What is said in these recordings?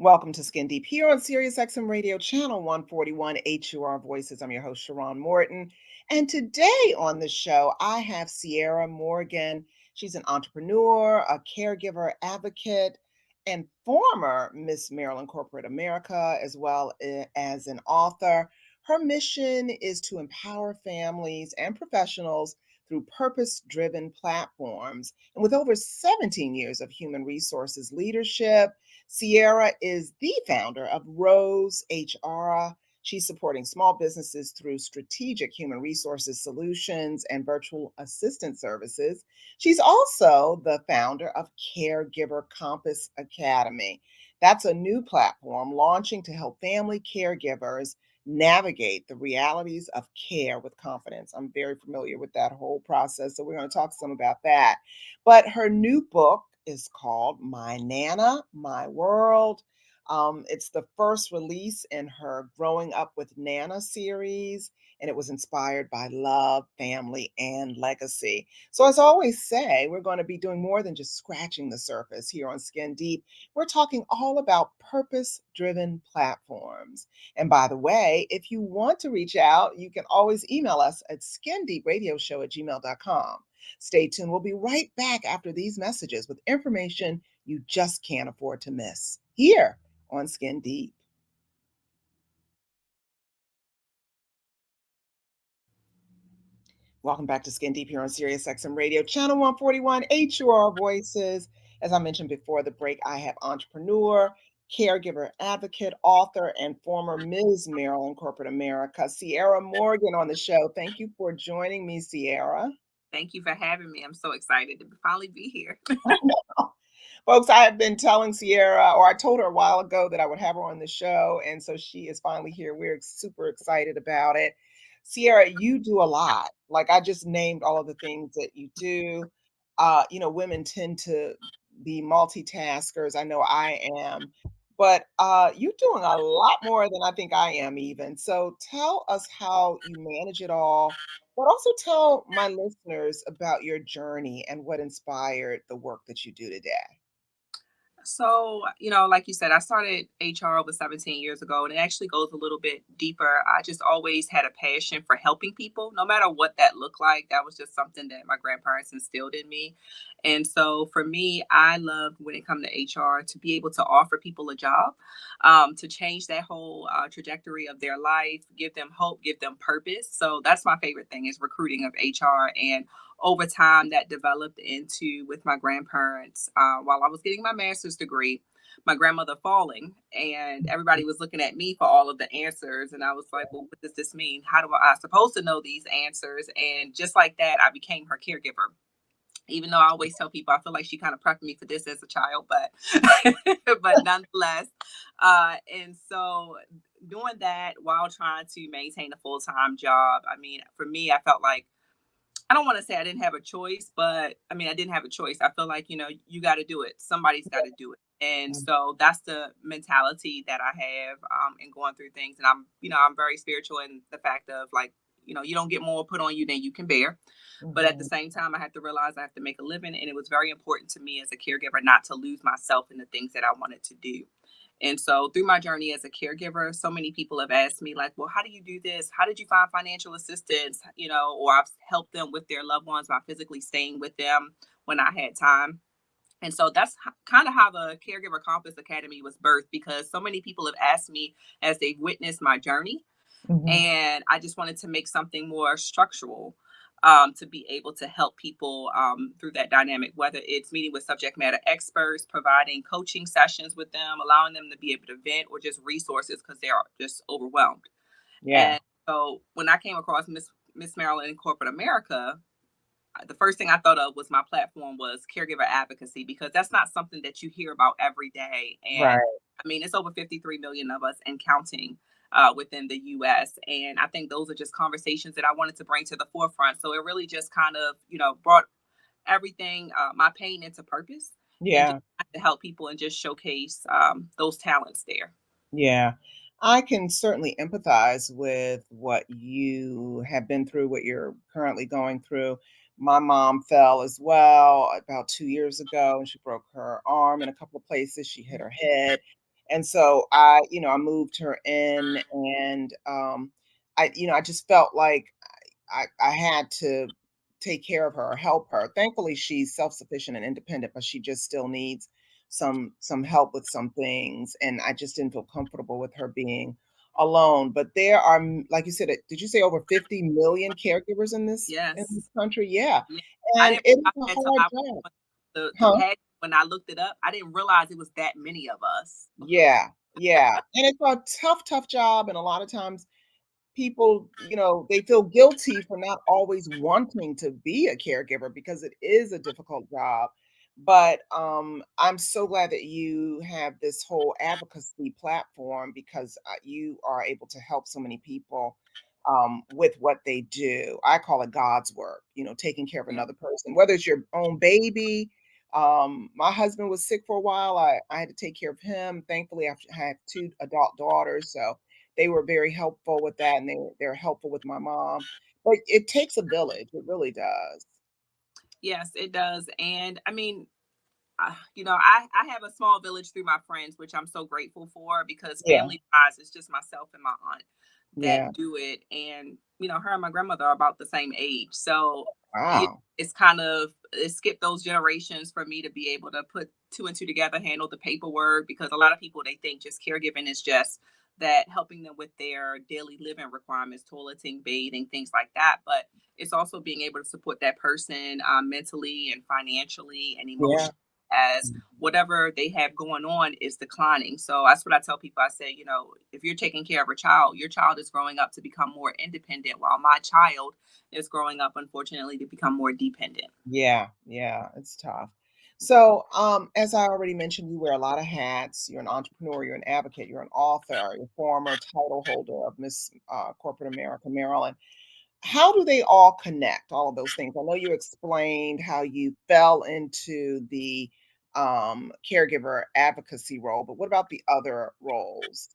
Welcome to Skin Deep here on Sirius XM Radio Channel 141 HUR Voices. I'm your host, Sharrarne Morton. And today on the show, I have Sierra Morgan. She's an entrepreneur, a caregiver advocate, and former Miss Maryland Corporate America, as well as an author. Her mission is to empower families and professionals through purpose driven platforms. And with over 17 years of human resources leadership, Sierra is the founder of Rose HR. She's supporting small businesses through strategic human resources solutions and virtual assistant services. She's also the founder of Caregiver Compass Academy. That's a new platform launching to help family caregivers navigate the realities of care with confidence. I'm very familiar with that whole process, so we're going to talk some about that. But her new book is called My Nana, My World. It's the first release in her Growing Up with Nana series, and it was inspired by love, family, and legacy. So, as I always say, we're going to be doing more than just scratching the surface here on Skin Deep. We're talking all about purpose driven platforms. And by the way, if you want to reach out, you can always email us at skindeepradioshow@gmail.com. Stay tuned. We'll be right back after these messages with information you just can't afford to miss here on Skin Deep. Welcome back to Skin Deep here on Sirius XM Radio, Channel 141, HUR Voices. As I mentioned before the break, I have entrepreneur, caregiver advocate, author, and former Ms. Maryland Corporate America, Sierra Morgan, on the show. Thank you for joining me, Sierra. Thank you for having me. I'm so excited to finally be here. Folks, I have been telling Sierra, or I told her a while ago that I would have her on the show. And so she is finally here. We're super excited about it. Sierra, you do a lot. Like I just named all of the things that you do. Women tend to be multitaskers. I know I am. But you're doing a lot more than I think I am, even. So tell us how you manage it all, but also tell my listeners about your journey and what inspired the work that you do today. So, like you said, I started HR over 17 years ago, and it actually goes a little bit deeper. I just always had a passion for helping people, no matter what that looked like. That was just something that my grandparents instilled in me. And so for me, I love when it comes to HR to be able to offer people a job, to change that whole trajectory of their life, give them hope, give them purpose. So that's my favorite thing is recruiting of HR. And over time that developed into with my grandparents while I was getting my master's degree, my grandmother falling, and everybody was looking at me for all of the answers. And I was like, well, what does this mean? How do I supposed to know these answers? And just like that, I became her caregiver. Even though I always tell people I feel like she kind of prepped me for this as a child, but but nonetheless. And so doing that while trying to maintain a full-time job, I mean, for me, I felt like I don't want to say I didn't have a choice, but I mean, I didn't have a choice. I feel like, you got to do it. Somebody's got to do it. And Mm. so that's the mentality that I have in going through things. And I'm very spiritual in the fact of like, you don't get more put on you than you can bear. But at the Mhm. same time, I have to realize I have to make a living. And it was very important to me as a caregiver not to lose myself in the things that I wanted to do. And so through my journey as a caregiver, so many people have asked me, like, well, how do you do this? How did you find financial assistance? Or I've helped them with their loved ones by physically staying with them when I had time. And so that's kind of how the Caregiver Compass Academy was birthed because so many people have asked me as they've witnessed my journey, Mhm. and I just wanted to make something more structural, to be able to help people through that dynamic, whether it's meeting with subject matter experts, providing coaching sessions with them, allowing them to be able to vent, or just resources because they are just overwhelmed. Yeah. And so when I came across Miss Maryland in corporate America, the first thing I thought of was my platform was caregiver advocacy because that's not something that you hear about every day. And Right. I mean, it's over 53 million of us and counting within the US. And I think those are just conversations that I wanted to bring to the forefront. So it really just kind of, brought everything, my pain into purpose and just Yeah. to help people and just showcase those talents there. Yeah. I can certainly empathize with what you have been through, what you're currently going through. My mom fell as well about 2 years ago, and she broke her arm in a couple of places. She hit her head. And so I moved her in, and I just felt like I had to take care of her or help her. Thankfully, she's self-sufficient and independent, but she just still needs some help with some things, and I just didn't feel comfortable with her being alone. But there are, like you said, did you say over 50 million caregivers in this Yes. country? Yeah, Yeah. I and didn't it is realize a that till hard I job, the huh? past when I looked it up, I didn't realize it was that many of us. Yeah, yeah, and it's a tough, tough job, and a lot of times people, they feel guilty for not always wanting to be a caregiver because it is a difficult job. But I'm so glad that you have this whole advocacy platform because you are able to help so many people with what they do. I call it God's work, taking care of Yeah. another person, whether it's your own baby. My husband was sick for a while. I had to take care of him. Thankfully, I have two adult daughters, so they were very helpful with that, and they're helpful with my mom. But it takes a village, it really does. Yes, it does. And I mean, I have a small village through my friends, which I'm so grateful for because Yeah, family wise, it's just myself and my aunt yeah. that do it. And, her and my grandmother are about the same age. So Wow. it's kind of, it skipped those generations for me to be able to put two and two together, handle the paperwork, because a lot of people, they think just caregiving is just that helping them with their daily living requirements, toileting, bathing, things like that. But it's also being able to support that person mentally and financially and Yeah. emotionally as whatever they have going on is declining. So that's what I tell people. I say, if you're taking care of a child, your child is growing up to become more independent, while my child is growing up, unfortunately, to become more dependent. Yeah, yeah, it's tough. So, as I already mentioned, you wear a lot of hats. You're an entrepreneur, you're an advocate, you're an author, you're a former title holder of Miss Corporate America, Maryland. How do they all connect, all of those things? I know you explained how you fell into the caregiver advocacy role, but what about the other roles?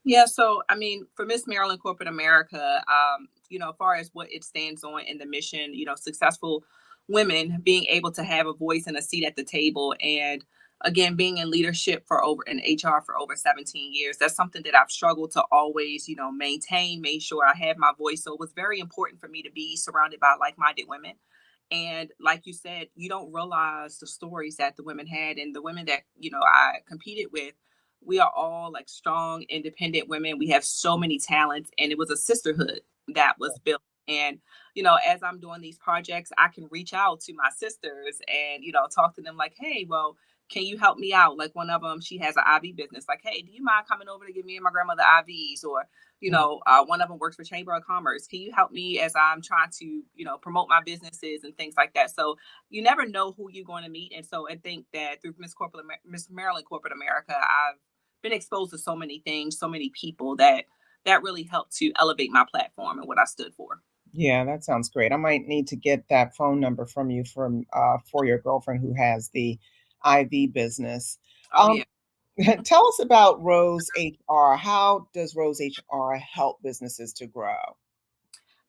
Yeah, so I mean, for Miss Maryland Corporate America, as far as what it stands on in the mission, successful women being able to have a voice and a seat at the table, and again, being in leadership for over in HR for over 17 years, that's something that I've struggled to always, maintain, make sure I have my voice. So it was very important for me to be surrounded by like-minded women. And like you said, you don't realize the stories that the women had, and the women that, I competed with, we are all like strong, independent women. We have so many talents, and it was a sisterhood that was built. And, as I'm doing these projects, I can reach out to my sisters and, talk to them like, hey, well, can you help me out? Like one of them, she has an IV business. Like, hey, do you mind coming over to give me and my grandmother IVs? Or, Mm. one of them works for Chamber of Commerce. Can you help me as I'm trying to, promote my businesses and things like that? So you never know who you're going to meet. And so I think that through Miss Maryland Corporate America, I've been exposed to so many things, so many people that really helped to elevate my platform and what I stood for. Yeah, that sounds great. I might need to get that phone number from you for your girlfriend who has the IV business. Oh Um, yeah. tell us about Rose HR. How does Rose HR help businesses to grow?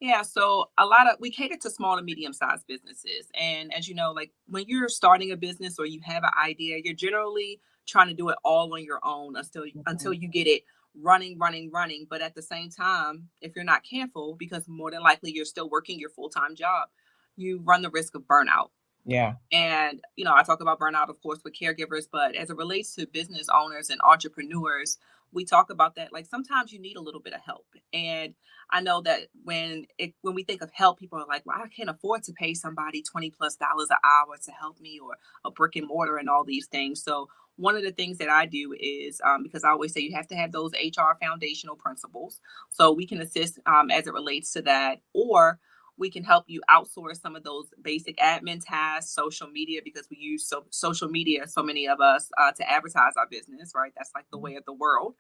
Yeah, so a lot of we cater to small to medium sized businesses. And as you know, like when you're starting a business or you have an idea, you're generally trying to do it all on your own until Mhm. you get it running, running, running. But at the same time, if you're not careful, because more than likely you're still working your full-time job, you run the risk of burnout. Yeah, And, I talk about burnout, of course, with caregivers, but as it relates to business owners and entrepreneurs, we talk about that. Like sometimes you need a little bit of help. And I know that when we think of help, people are like, well, I can't afford to pay somebody $20+ an hour to help me, or a brick and mortar and all these things. So one of the things that I do is because I always say you have to have those HR foundational principles. So we can assist as it relates to that, or we can help you outsource some of those basic admin tasks, social media, because we use social media, so many of us, to advertise our business, right? That's like the way of the world.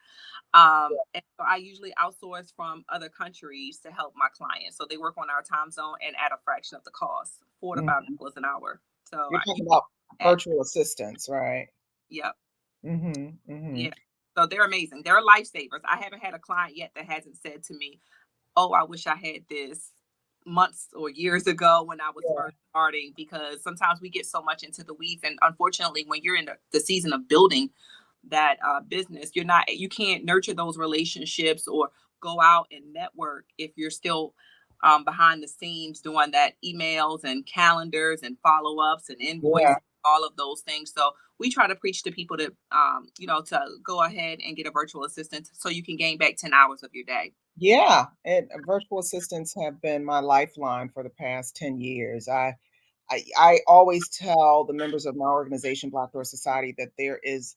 And so I usually outsource from other countries to help my clients. So they work on our time zone and at a fraction of the cost, four to five mhm. dollars an hour. So You're you talking about at virtual assistants, right? yep, Mhm, yeah. mhm. So they're amazing. They're lifesavers. I haven't had a client yet that hasn't said to me, oh, I wish I had this months or years ago when I was Yeah, first starting, because sometimes we get so much into the weeds. And unfortunately, when you're in the season of building, that business. You can't nurture those relationships or go out and network if you're still behind the scenes doing that emails and calendars and follow-ups and Yeah. invoices, all of those things. So we try to preach to people to to go ahead and get a virtual assistant so you can gain back 10 hours of your day. Yeah, and virtual assistants have been my lifeline for the past 10 years. I always tell the members of my organization, Black Door Society, that there is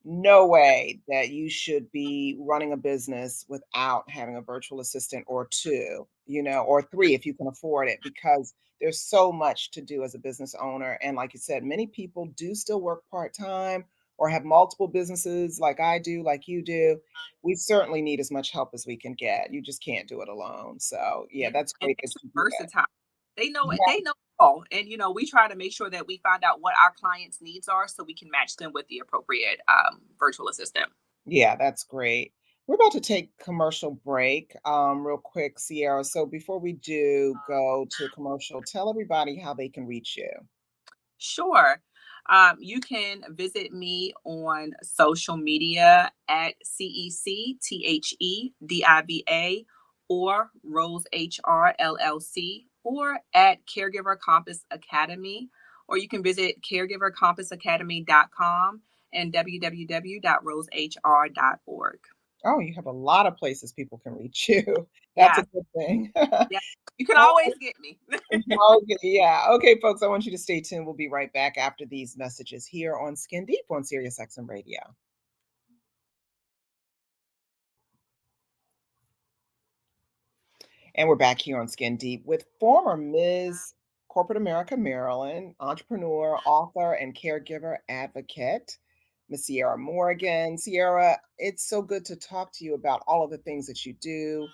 no way that you should be running a business without having a virtual assistant or two, or three if you can afford it, because there's so much to do as a business owner. And like you said, many people do still work part time or have multiple businesses like I do, like you do. We certainly need as much help as we can get. You just can't do it alone. So, yeah, Yeah, that's and great they're that so you do that. versatile. They know it. Yeah. They know all, and we try to make sure that we find out what our clients' needs are, so we can match them with the appropriate virtual assistant. Yeah, that's great. We're about to take commercial break, real quick, Sierra. So before we do go to commercial, tell everybody how they can reach you. Sure. You can visit me on social media at CECTHEDIVA or Rose HR LLC or at Caregiver Compass Academy, or you can visit caregivercompassacademy.com and www.rosehr.org. Oh, you have a lot of places people can reach you. That's a Yeah, good thing. yeah. You can All always get me. right. Okay, yeah. Okay, folks, I want you to stay tuned. We'll be right back after these messages here on Skin Deep on Sirius XM Radio. And we're back here on Skin Deep with former Ms. Corporate America, Maryland, entrepreneur, author, and caregiver advocate, Miss Sierra Morgan. Sierra, it's so good to talk to you about all of the things that you do.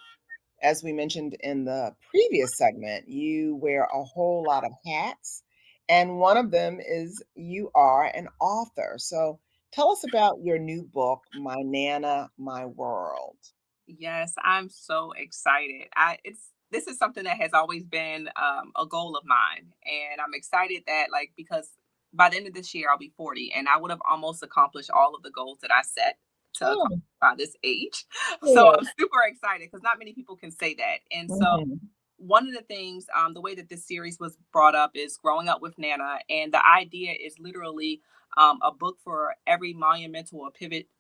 As we mentioned in the previous segment, you wear a whole lot of hats, and one of them is you are an author. So tell us about your new book, My Nana, My World. Yes, I'm so excited. I it's This is something that has always been a goal of mine, and I'm excited that because by the end of this year I'll be 40, and I would have almost accomplished all of the goals that I set to Oh, accomplish by this age. So good. I'm super excited because not many people can say that, and so Mhm. one of the things, the way that this series was brought up is growing up with Nana, and the idea is literally a book for every monumental or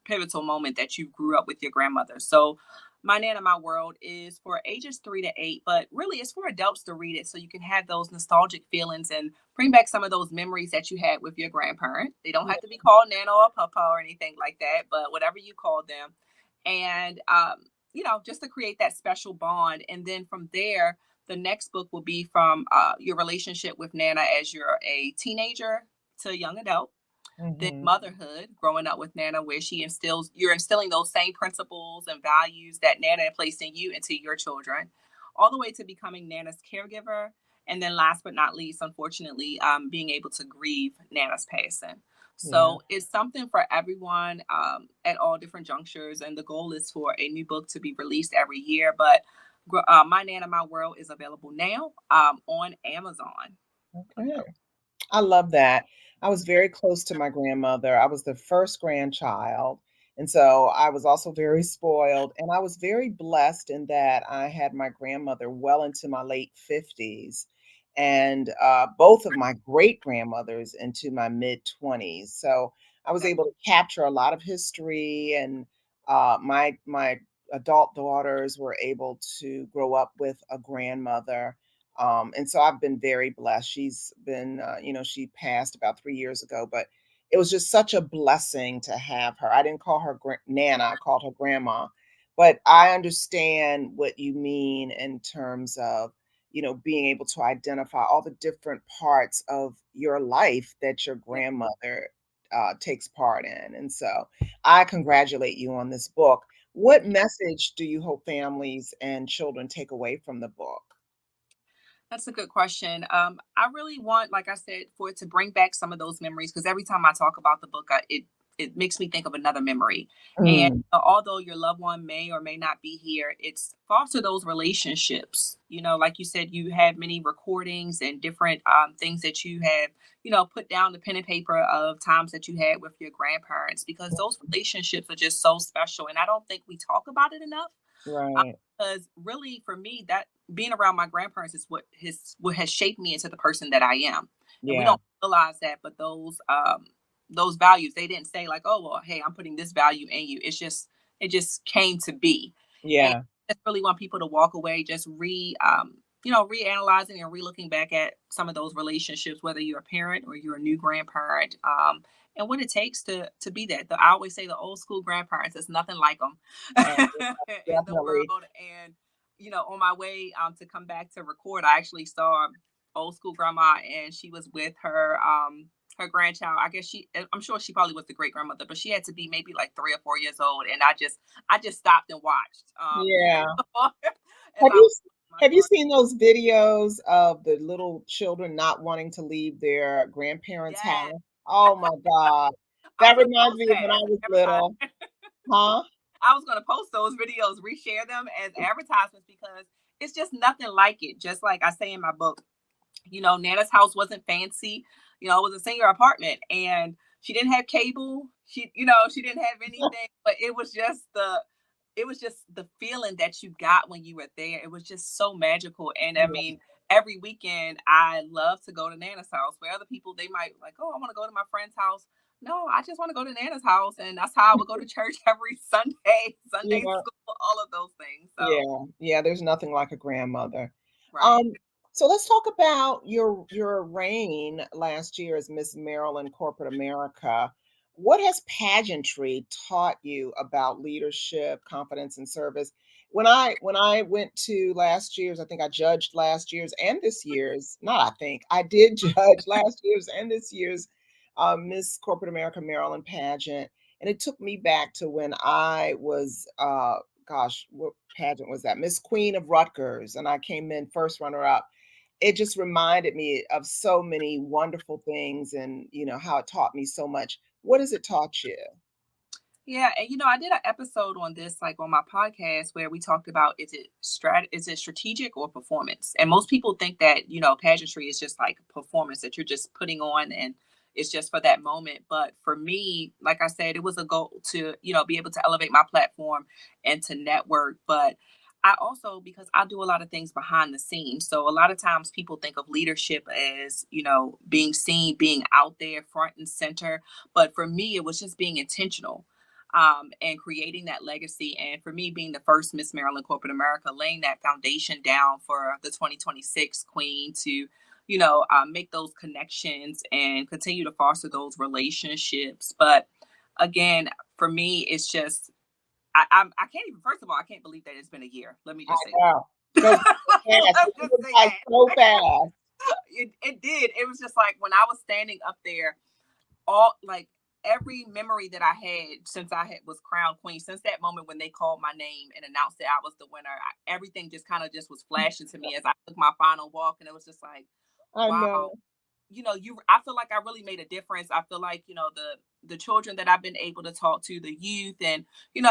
pivotal moment that you grew up with your grandmother. So, My Nana, My World is for ages 3 to 8, but really it's for adults to read it so you can have those nostalgic feelings and bring back some of those memories that you had with your grandparent. They don't have to be called Nana or Papa or anything like that, but whatever you call them. And just to create that special bond. And then from there, the next book will be from your relationship with Nana as you're a teenager to young adult, then Mhm. motherhood, growing up with Nana, where you're instilling those same principles and values that Nana placed in you into your children, all the way to becoming Nana's caregiver. And then last but not least, unfortunately, being able to grieve Nana's passing. Yeah. So it's something for everyone at all different junctures. And the goal is for a new book to be released every year. But My Nana, My World is available now on Amazon. Okay. I love that. I was very close to my grandmother. I was the first grandchild, and so I was also very spoiled, and I was very blessed in that I had my grandmother well into my late 50s and both of my great grandmothers into my mid 20s. So I was able to capture a lot of history, and my adult daughters were able to grow up with a grandmother, and so I've been very blessed. She's been, she passed about 3 years ago, but it was just such a blessing to have her. I didn't call her Nana, I called her Grandma. But I understand what you mean in terms of, being able to identify all the different parts of your life that your Yeah. grandmother takes part in. And so I congratulate you on this book. What Thank you. message do you hope families and children take away from the book? That's a good question. I really want, like I said, for it to bring back some of those memories because every time I talk about the book, it it makes me think of another memory. And Mm, although your loved one may or may not be here, it's foster those relationships. Like you said, you have many recordings and different things that you have, put down the pen and paper of times that you had with your grandparents, because those relationships are just so special. And I don't think we talk about it enough. right. Because really, for me, that being around my grandparents is what has shaped me into the person that I am. And we Yeah. don't realize that, but those values, they didn't say like, oh well, hey, I'm putting this value in you. It just came to be. And Yeah. I just really want people to walk away just reanalyzing and re-looking back at some of those relationships, whether you're a parent or you're a new grandparent. And what it takes to be that. I always say the old school grandparents, there's nothing like them Uh, in the definitely. world. And on my way to come back to record, I actually saw old school grandma, and she was with her grandchild. I guess I'm sure she probably was the great grandmother, but she had to be maybe like 3 or 4 years old. And I just stopped and watched, Yeah. as Have I you was s my have you car. seen those videos of the little children not wanting to leave their grandparents' Yes, house? Oh my god. I That was gonna reminds post me of when that I as was an little. advertisement. Huh? I was gonna post those videos, reshare them as advertisements, because it's just nothing like it. Just like I say in my book, Nana's house wasn't fancy. It was a senior apartment, and she didn't have cable. She didn't have anything, but it was just the feeling that you got when you were there. It was just so magical. And I Yeah. mean, every weekend I love to go to Nana's house, where other people, they might like, oh, I want to go to my friend's house. No, I just want to go to Nana's house. And that's how I would go to church every Sunday, Sunday Yeah. school, all of those things. So, Yeah, yeah, there's nothing like a grandmother. right. Um, so let's talk about your reign last year as Miss Maryland Corporate America. What has pageantry taught you about leadership, confidence, and service? When I went to last year's, I think I judged last year's and this year's. Not I think I did judge last year's and this year's Miss Corporate America Maryland pageant, and it took me back to when I was gosh, what pageant was that? Miss Queen of Rutgers, and I came in first runner up. It just reminded me of so many wonderful things and, how it taught me so much. What has it taught you? Yeah, and I did an episode on this, like on my podcast, where we talked about, is it strategic or performance? And most people think that pageantry is just like performance that you're just putting on, and it's just for that moment. But for me, like I said, it was a goal to be able to elevate my platform and to network. But I also, because I do a lot of things behind the scenes, so a lot of times people think of leadership as being seen, being out there front and center. But for me, it was just being intentional, and creating that legacy. And for me, being the first Miss Maryland Corporate America, laying that foundation down for the 2026 Queen to, make those connections and continue to foster those relationships. But again, for me, it's just, I can't even. First of all, I can't believe that it's been a year. Let me I just say know. Goes by that. fast. Let's It just goes say by so that. fast. It did. It was just like when I was standing up there, all like every memory that I had since was crowned queen, since that moment when they called my name and announced that I was the winner, everything just kind of just was flashing to me as I took my final walk, and it was just like, I wow. know. I feel like I really made a difference. I feel like the children that I've been able to talk to, the youth, and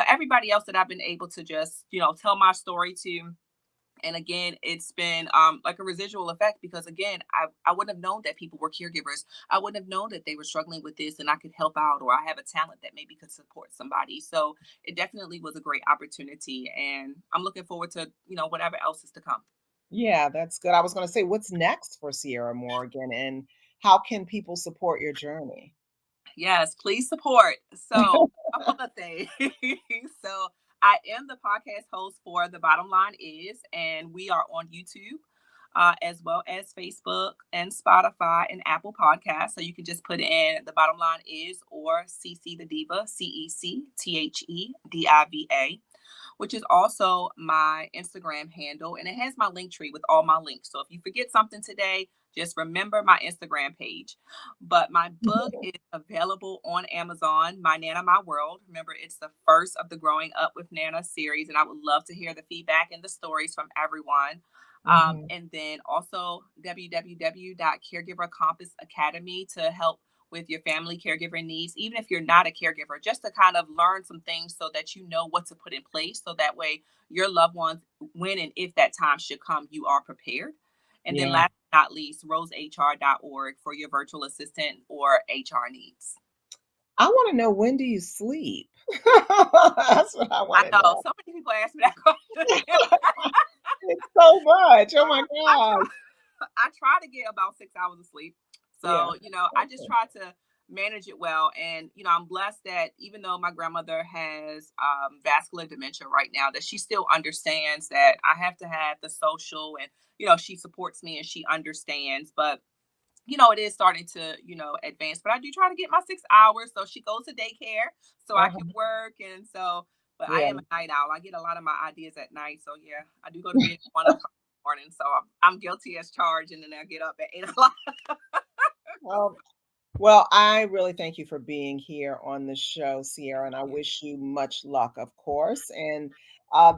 everybody else that I've been able to just tell my story to. And again, it's been like a residual effect, because again, I wouldn't have known that people were caregivers. I wouldn't have known that they were struggling with this and I could help out, or I have a talent that maybe could support somebody. So it definitely was a great opportunity, and I'm looking forward to whatever else is to come. Yeah, that's good. I was gonna say, what's next for Sierra Morgan, and how can people support your journey? Yes, please support. So, a couple of things. So, I am the podcast host for The Bottom Line Is, and we are on YouTube, as well as Facebook and Spotify and Apple Podcasts. So, you can just put in The Bottom Line Is, or CC the Diva, CecTheDiva, which is also my Instagram handle. And it has my link tree with all my links. So if you forget something today, just remember my Instagram page. But my book is available on Amazon, My Nana, My World. Remember, it's the first of the Growing Up with Nana series. And I would love to hear the feedback and the stories from everyone. Mhm. And then also www.caregiver Compass Academy to help with your family caregiver needs, even if you're not a caregiver, just to kind of learn some things so that you know what to put in place. So that way, your loved ones, when and if that time should come, you are prepared. And then, Yeah. last but not least, rosehr.org for your virtual assistant or HR needs. I wanna know, when do you sleep? That's what I I wanna know know. so many people ask me that question. It's so much. Oh my I try god. I try to get about 6 hours of sleep. Yeah. So, I just Okay. try to manage it well. And, I'm blessed that even though my grandmother has vascular dementia right now, that she still understands that I have to have the social and, she supports me and she understands. But, it is starting to, advance. But I do try to get my 6 hours. So she goes to daycare so I can Uh-huh. work. But I Yeah. am a night owl. I get a lot of my ideas at night. So yeah, I do go to bed at 1 o'clock in the morning. So I'm guilty as charged. And then I get up at 8 o'clock. Um, well, I really thank you for being here on the show, Sierra, and I Yeah. wish you much luck, of course. And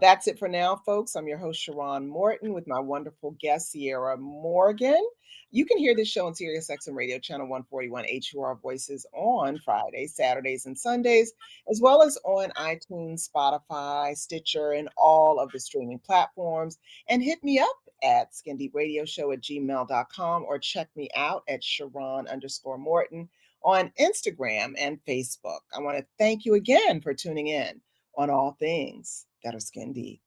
that's it for now, folks. I'm your host, Sharrarne Morton, with my wonderful guest, Sierra Morgan. You can hear this show on Sirius XM Radio Channel 141 HUR Voices on Fridays, Saturdays, and Sundays, as well as on iTunes, Spotify, Stitcher, and all of the streaming platforms. And hit me up at skindeepradioshow@gmail.com, or check me out at Sharron_Morton on Instagram and Facebook. I want to thank you again for tuning in on all things that are skin deep.